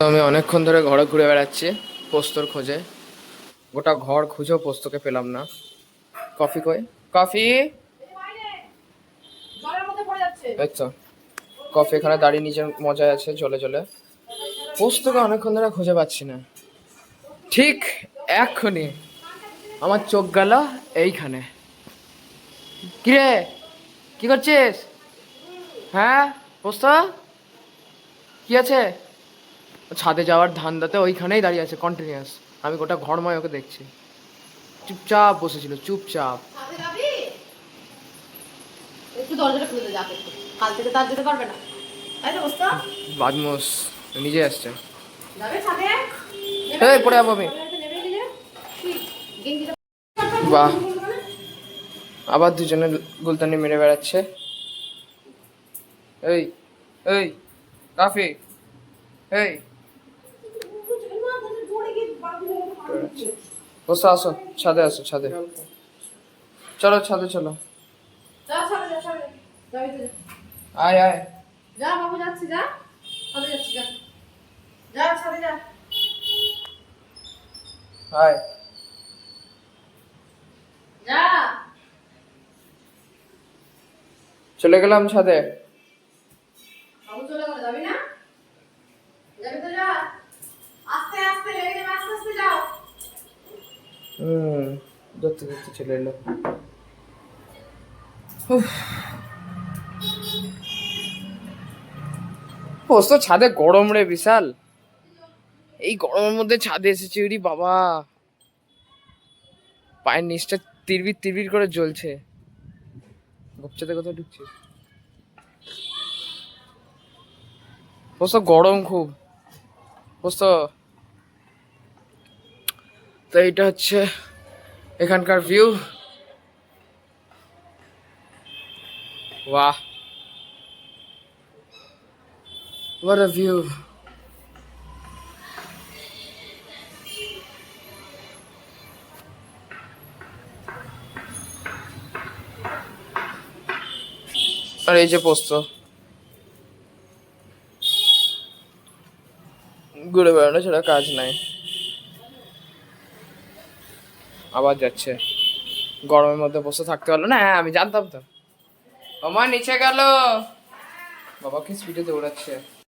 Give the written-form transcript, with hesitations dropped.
তো আমি অনেকক্ষণ ধরে ঘরে ঘুরে বেড়াচ্ছি পোস্তর খোঁজে। গোটা ঘর খুঁজেও পোস্তকে পেলাম না। কফি কই? কফি এই তো। কফি এখানে দাঁড়িয়ে নিজের মজায় আছে জলে জলে। পোস্তকে অনেকক্ষণ ধরে খুঁজে পাচ্ছি না। ঠিক এক্ষুনি আমার চোখ গেল এইখানে। কিরে, কি করছিস? হ্যাঁ পোস্ত কি আছে? ছাদে যাওয়ার ধান্দাতে ওইখানেই দাঁড়িয়ে আছে কন্টিনিউয়াস। আমি গোটা ঘরময় ওকে দেখছি, চুপচাপ বসেছিল চুপচাপ। একটু দরজাটা খুলে দে, যাতে কাল থেকে তার যেতে পারবে না, তাই তো বস্তা বাদমোস নিজে আসছে। যাবে ছাদে, এই পড়ে যাবো আমি। নেমে গেলে কি গেঞ্জিটা বাহ, আবার দুজনে গুলতানি মেরে বেড়াচ্ছে। এই এই কাফি, এই বসে আসো, ছাদে আসো, ছাদে চলো, ছাদে চলো। যা ছাদে যা, ছাদে যা, ভিতরে আয় আয়। যা বাবু, যাচ্ছি যা, ছাদে যাচ্ছি যা, যা ছাদে যা, আয়। যা চলে গেলাম ছাদে। বাবু চলে গেল, যাবি না? যাবি তো যা, আস্তে আস্তে লেগে যাবে, আস্তে আস্তে যাও। ধরতে ধরতে চলে এলো। পোস্ত ছাদে গরম রে বিশাল। এই গরমের মধ্যে ছাদে এসেছি, ওরে বাবা, পায়ের নিচটা তিরবির তিরবির করে জ্বলছে। গপচাতে কোথায় ঢুকছিস? পোস্ত গরম খুব পোস্ত। তো এইটা হচ্ছে এখানকার ভিউ। বাহ, what a view. আর এই যে পোস্ত, ঘুরে বেড়ানো ছাড়া কাজ নাই। আবার যাচ্ছে, গরমের মধ্যে বসে থাকতে পারলো না। হ্যাঁ আমি জানতাম তো। আমার নিচে গেল, বাবা কি স্পিডে দৌড়াচ্ছে।